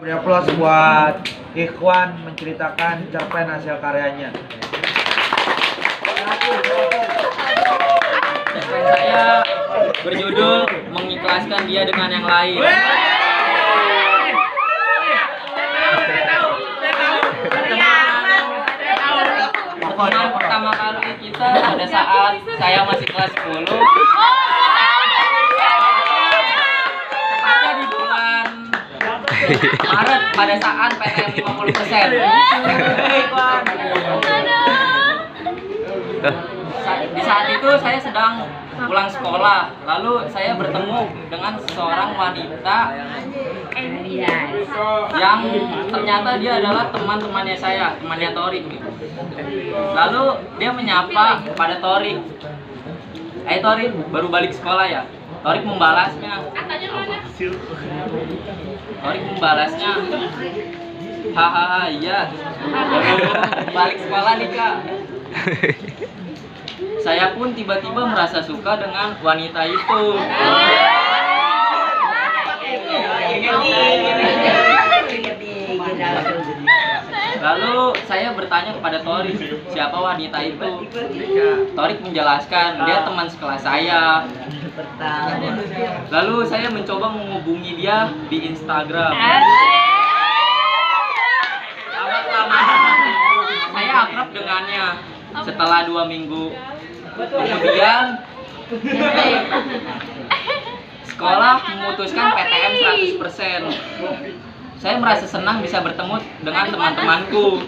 Beri aplaus buat Ikhwan menceritakan cerpen hasil karyanya. Cerpen saya berjudul Mengikhlaskan Dia Dengan Yang Lain. Pertemuan pertama kali kita pada saat saya masih kelas 10. Tepatnya di bulan Maret pada saat PTM 50%. Di saat itu saya sedang pulang sekolah, lalu saya bertemu dengan seorang wanita yang ternyata dia adalah teman-temannya saya, temannya Torik. Lalu dia menyapa kepada Torik, Torik, baru balik sekolah ya?" Torik membalasnya, "Hahaha, iya, baru balik sekolah nih Kak." Saya pun tiba-tiba merasa suka dengan wanita itu. Lalu saya bertanya kepada Torik, siapa wanita itu? Torik menjelaskan, dia teman sekelas saya. Lalu saya mencoba menghubungi dia di Instagram. Lama-lama saya akrab dengannya. Setelah 2 minggu kemudian, sekolah memutuskan PTM 100%. Saya merasa senang bisa bertemu dengan teman-temanku.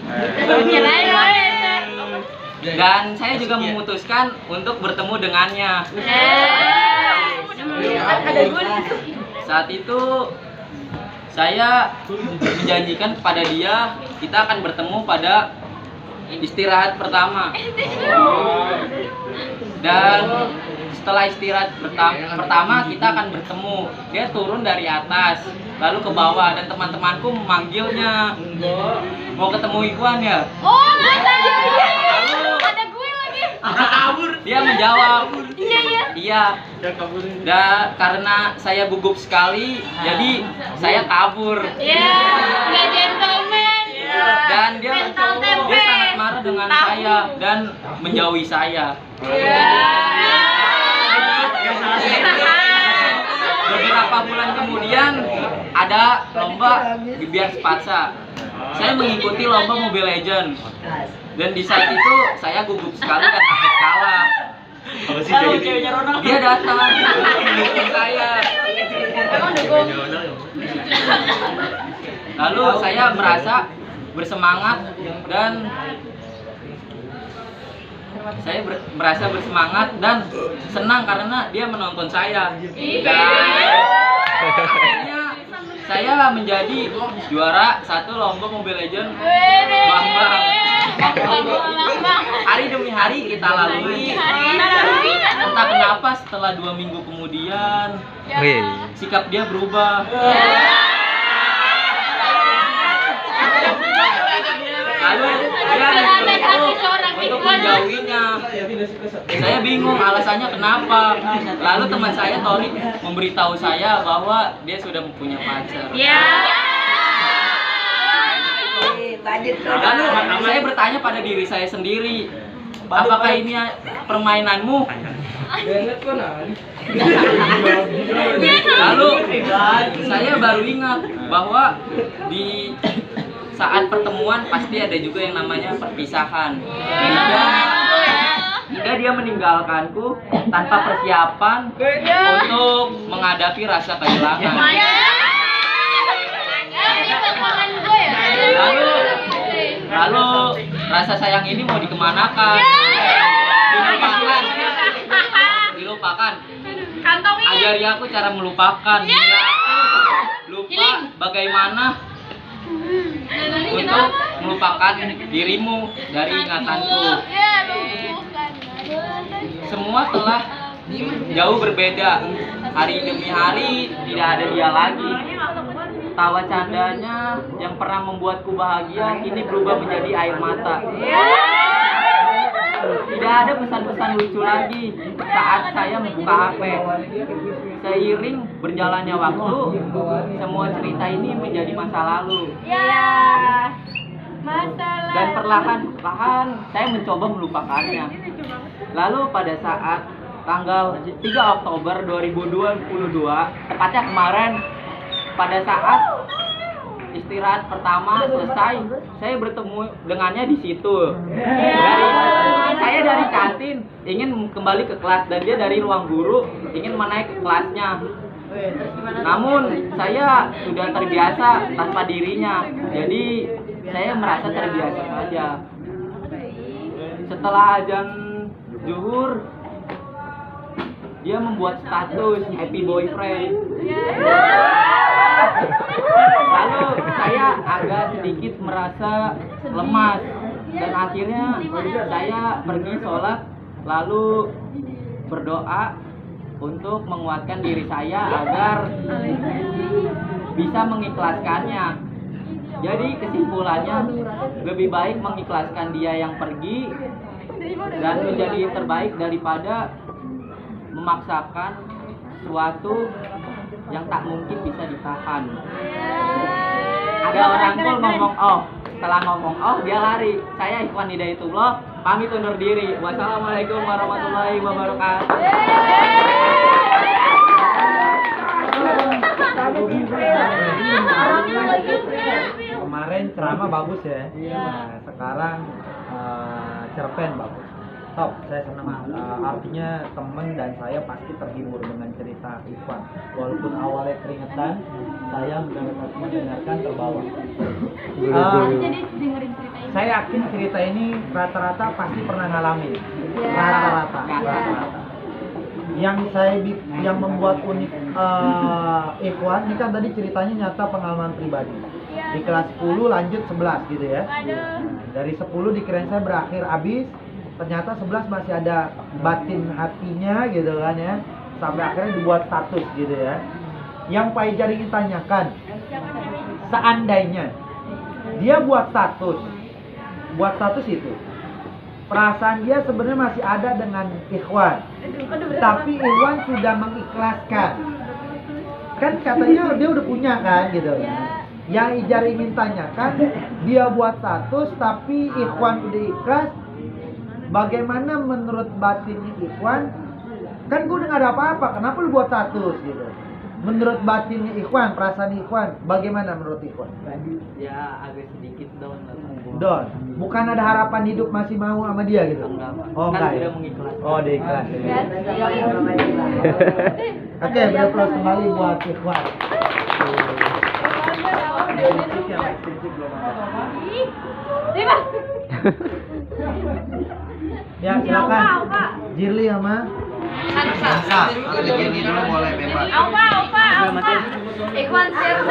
Dan saya juga memutuskan untuk bertemu dengannya. Saat itu saya menjanjikan kepada dia kita akan bertemu pada istirahat pertama. Dan setelah istirahat pertama kita akan bertemu. Dia turun dari atas lalu ke bawah dan teman-temanku memanggilnya, "Mau ketemu Ikhwan ya?" Oh, masa iya. Ada gue lagi. Dia menjawab, "Iya." Dan karena saya gugup sekali, jadi saya kabur. Nggak gentleman. Dan dia sangat marah dengan saya dan menjauhi saya. Beberapa bulan kemudian ada lomba Gebiar Spatsa. Saya mengikuti lomba Mobile Legends. Dan di saat itu saya gugup sekali dan takut kalah. Dia datang mendukung saya. Lalu saya merasa bersemangat dan senang karena dia menonton saya. Dan akhirnya saya menjadi juara 1 lomba Mobile Legends. Bang. Hari demi hari kita lalui. Entah kenapa setelah 2 minggu kemudian sikap dia berubah. Lalu dia untuk menjauhinya. Saya bingung alasannya kenapa. Lalu teman saya Torik memberitahu saya bahwa dia sudah mempunyai pacar. Lalu saya bertanya pada diri saya sendiri, apakah ini permainanmu? Lalu saya baru ingat bahwa di saat pertemuan pasti ada juga yang namanya perpisahan. Hingga dia meninggalkanku tanpa persiapan untuk menghadapi rasa kehilangan. Lalu rasa sayang ini mau dikemanakan? Dilupakan. Ajari aku cara melupakan. Lupa bagaimana untuk melupakan dirimu dari ingatanku. Semua telah jauh berbeda. Hari demi hari tidak ada dia lagi. Tawa candanya yang pernah membuatku bahagia kini berubah menjadi air mata. Tidak ada pesan-pesan lucu lagi saat saya membuka HP. Seiring berjalannya waktu, semua cerita ini menjadi masa lalu. Ya. Masalah. Dan perlahan-lahan saya mencoba melupakannya. Lalu pada saat tanggal 3 Oktober 2022, tepatnya kemarin, pada saat istirahat pertama selesai, saya bertemu dengannya di situ. Saya dari kantin ingin kembali ke kelas dan dia dari ruang guru ingin menaik ke kelasnya. Namun saya sudah terbiasa tanpa dirinya, jadi saya merasa terbiasa saja. Setelah azan zuhur, dia membuat status happy boyfriend. Lalu saya agak sedikit merasa lemas dan akhirnya saya pergi sholat lalu berdoa untuk menguatkan diri saya agar bisa mengikhlaskannya. Jadi kesimpulannya lebih baik mengikhlaskan dia yang pergi dan menjadi terbaik daripada memaksakan sesuatu yang tak mungkin bisa ditahan. Ada orang pun ngomong oh, setelah ngomong oh dia lari. Saya Ikhwan Hidayatullah pamit undur diri. Wassalamualaikum warahmatullahi wabarakatuh. Kemarin ceramah bagus ya. Nah, sekarang cerpen bagus. Top, saya senang. Artinya teman dan saya pasti terhibur dengan cerita Ikhwan. Walaupun awalnya keringetan, saya mendengarkan terbawa. Jadi dengerin cerita ini. Saya yakin cerita ini rata-rata pasti pernah ngalamin. Rata-rata. Yang membuat unik Ikhwan ini kan tadi ceritanya nyata pengalaman pribadi. Di kelas 10 lanjut 11 gitu ya. Dari 10 dikirain saya berakhir habis, ternyata 11 masih ada batin hatinya gitu kan ya. Sampai akhirnya dibuat status gitu ya. Yang Pak Ijar ingin tanyakan, seandainya dia buat status itu, perasaan dia sebenarnya masih ada dengan Ikhwan, tapi Ikhwan sudah mengikhlaskan. Kan katanya dia udah punya kan gitu. Yang Ijar ingin tanyakan, dia buat status tapi Ikhwan udah ikhlas. Bagaimana menurut batinnya Ikhwan? Kan gue udah gak ada apa-apa, kenapa lu buat status gitu? Menurut batinnya Ikhwan, perasaan Ikhwan, bagaimana menurut Ikhwan? Ya agak sedikit down. Don, bukan ada harapan hidup masih mau sama dia gitu? Enggak, Pak. Oh Kan enggak sudah ya? mengikhlaskan. Oh dia ikhlas ya. Oke, beraplos kembali buat Ikhwan. Ya silakan. Jirli sama Sansa. Jirli dulu boleh bebas. Opa. Ikhwan share.